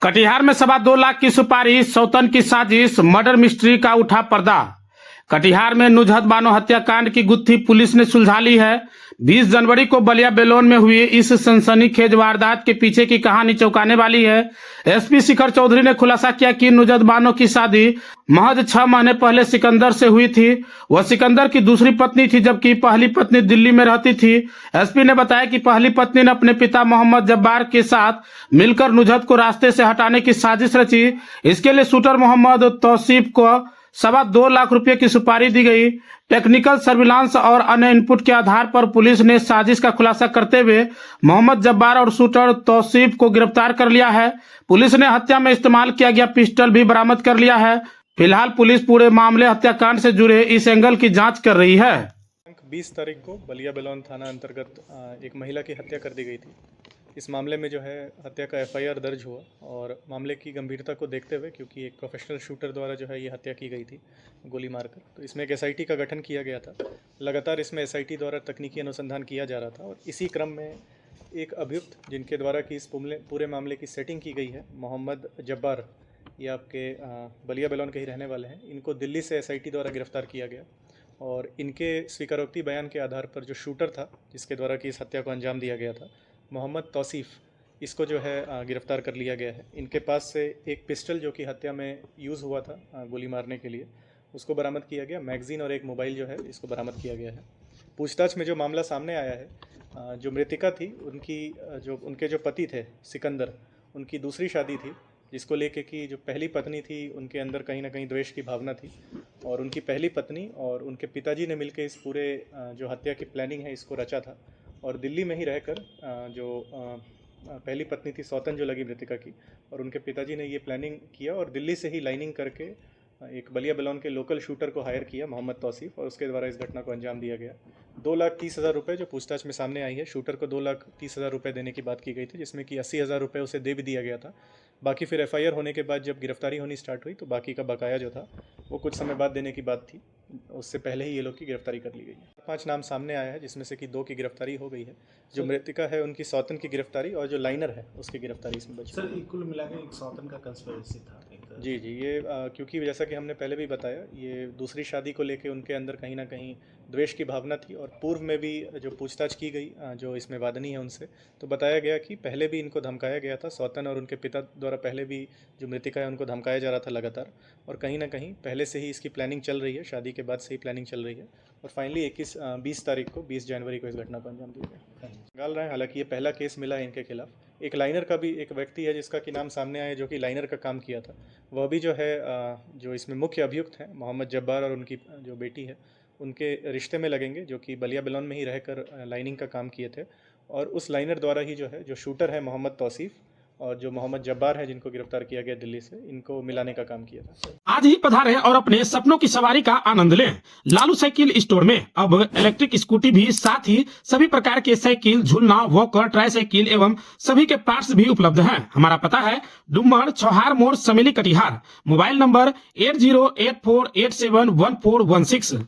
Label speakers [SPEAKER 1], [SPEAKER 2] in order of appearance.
[SPEAKER 1] कटिहार में 2.25 लाख की सुपारी, सौतन की साजिश, मर्डर मिस्ट्री का उठा पर्दा। कटिहार में नुजहत बानो हत्याकांड की गुत्थी पुलिस ने सुलझा ली है। 20 जनवरी को बलिया बेलोन में हुई इस सनसनीखेज वारदात के पीछे की कहानी चौंकाने वाली है। एसपी शिखर चौधरी ने खुलासा किया कि नुजहत बानो की शादी महज 6 महीने पहले सिकंदर से हुई थी। वह सिकंदर की दूसरी पत्नी थी, जबकि पहली पत्नी दिल्ली में रहती थी। एसपी ने बताया कि पहली पत्नी ने अपने पिता मोहम्मद जब्बार के साथ मिलकर नुजहत को रास्ते से हटाने की साजिश रची। इसके लिए शूटर मोहम्मद तौसीफ को 2.25 लाख रुपए की सुपारी दी गई। टेक्निकल सर्विलांस और अन्य इनपुट के आधार पर पुलिस ने साजिश का खुलासा करते हुए मोहम्मद जब्बार और शूटर तौसीफ को गिरफ्तार कर लिया है। पुलिस ने हत्या में इस्तेमाल किया गया पिस्टल भी बरामद कर लिया है। फिलहाल पुलिस पूरे मामले हत्याकांड से जुड़े इस एंगल की जांच कर रही है।
[SPEAKER 2] 20 तारीख को बलिया बेलोन थाना अंतर्गत एक महिला की हत्या कर दी गई थी। इस मामले में जो है हत्या का एफआईआर दर्ज हुआ और मामले की गंभीरता को देखते हुए, क्योंकि एक प्रोफेशनल शूटर द्वारा जो है ये हत्या की गई थी गोली मारकर, तो इसमें एक एसआईटी का गठन किया गया था। लगातार इसमें एसआईटी द्वारा तकनीकी अनुसंधान किया जा रहा था और इसी क्रम में एक अभियुक्त जिनके द्वारा कि इस पूरे मामले की सेटिंग की गई है, मोहम्मद जब्बार, ये आपके बलिया बेलोन के ही रहने वाले हैं। इनको दिल्ली से एसआईटी द्वारा गिरफ्तार किया गया और इनके स्वीकारोक्ति बयान के आधार पर जो शूटर था जिसके द्वारा कि इस हत्या को अंजाम दिया गया था, मोहम्मद तौसीफ, इसको जो है गिरफ्तार कर लिया गया है। इनके पास से एक पिस्टल जो कि हत्या में यूज़ हुआ था गोली मारने के लिए, उसको बरामद किया गया। मैगज़ीन और एक मोबाइल जो है इसको बरामद किया गया है। पूछताछ में जो मामला सामने आया है, जो मृतिका थी उनके जो पति थे सिकंदर, उनकी दूसरी शादी थी, जिसको लेके कि जो पहली पत्नी थी उनके अंदर कहीं ना कहीं द्वेष की भावना थी और उनकी पहली पत्नी और उनके पिताजी ने मिलकर इस पूरे जो हत्या की प्लानिंग है इसको रचा था। और दिल्ली में ही रहकर जो पहली पत्नी थी सौतन जो लगी मृतिका की, और उनके पिताजी ने ये प्लानिंग किया और दिल्ली से ही लाइनिंग करके एक बलिया बेलोन के लोकल शूटर को हायर किया, मोहम्मद तौसीफ, और उसके द्वारा इस घटना को अंजाम दिया गया। 2,30,000 रुपये जो पूछताछ में सामने आई है, शूटर को 2,30,000 रुपये देने की बात की गई थी, जिसमें कि 80,000 रुपये उसे दे भी दिया गया था। बाकी फिर एफआईआर होने के बाद जब गिरफ्तारी होनी स्टार्ट हुई तो बाकी का बकाया जो था वो कुछ समय बाद देने की बात थी। उससे पहले ही ये लोग की गिरफ्तारी कर ली गई है। 5 नाम सामने आया है, जिसमें से कि 2 की गिरफ्तारी हो गई है। जो मृतिका है उनकी सौतन की गिरफ्तारी और जो लाइनर है उसकी गिरफ्तारी इसमें बची।
[SPEAKER 3] सर, कुल मिलाकर एक सौतन का कंस्पिरेसी था।
[SPEAKER 2] जी, ये क्योंकि जैसा कि हमने पहले भी बताया, ये दूसरी शादी को लेके उनके अंदर कहीं ना कहीं द्वेष की भावना थी और पूर्व में भी जो पूछताछ की गई जो इसमें वादनी है उनसे, तो बताया गया कि पहले भी इनको धमकाया गया था। सौतन और उनके पिता द्वारा पहले भी जो मृतिका है उनको धमकाया जा रहा था लगातार, और कहीं ना कहीं पहले से ही इसकी प्लानिंग चल रही है, शादी के बाद से ही प्लानिंग चल रही है। और फाइनली 20 जनवरी को इस घटना को अंजाम दिया गया। निकाल रहे हैं, हालांकि ये पहला केस मिला है इनके खिलाफ। एक लाइनर का भी एक व्यक्ति है जिसका कि नाम सामने आया, जो कि लाइनर का काम किया था, वह भी जो है जो इसमें मुख्य अभियुक्त हैं मोहम्मद जब्बार और उनकी जो बेटी है उनके रिश्ते में लगेंगे, जो कि बलिया बेलोन में ही रहकर लाइनिंग का काम किए थे। और उस लाइनर द्वारा ही जो है जो शूटर है मोहम्मद तौसीफ और जो मोहम्मद जब्बार है जिनको गिरफ्तार किया गया दिल्ली से, इनको मिलाने का काम किया था।
[SPEAKER 1] आज ही पधारें और अपने सपनों की सवारी का आनंद लें। लालू साइकिल स्टोर में अब इलेक्ट्रिक स्कूटी भी, साथ ही सभी प्रकार के साइकिल, झूलना, वॉकर, ट्राईसाइकिल एवं सभी के पार्ट्स भी उपलब्ध हैं। हमारा पता है डुम्मर चौहार मोड़, समेली, कटिहार। Mobile number 8084871416।